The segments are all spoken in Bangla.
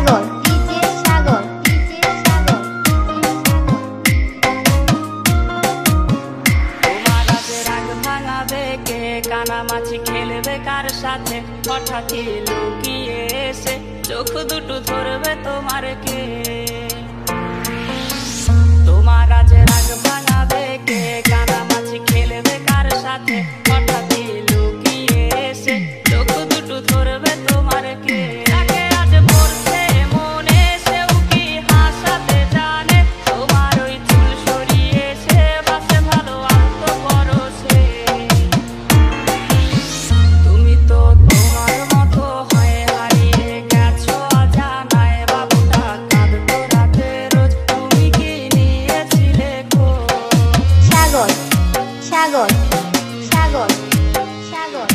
সাগর ডিজে সাগর ডিজে সাগর। তোমার রাতে রাগ ভাঙাবে কে, কানামাছি খেলবে কার সাথে, হঠাৎ লুকিয়ে এসে চোখ দুটো ধরবে তোমার কে। তোমার আজ রাগ ভাঙাবে কে, কানামাছি খেলবে কার সাথে, হঠাৎ লুকিয়ে এসে চোখ দুটো ধরবে তোমার কে। তাকে আজ পড়ছে মনে, সেও কি হাসাতে জানে, তোমার ওই চুল সরিয়ে সে বাসে ভালো আলতো পরশে। তুমি তো তোমার মতো হয়ে হারিয়ে গেছো অজানায়, বাবুটা কাঁদতো রাতে রোজ, তুমি কি নিয়েছিলে খোঁজ? সাগর সাগর সাগর সাগর।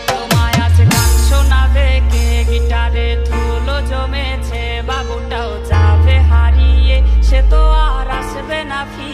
তোমায় আজ গান শোনাবে কে, গিটারে ধুলো জমেছে, বাবুটাও যাবে হারিয়ে, সে তো আর আসবে না ফিরে।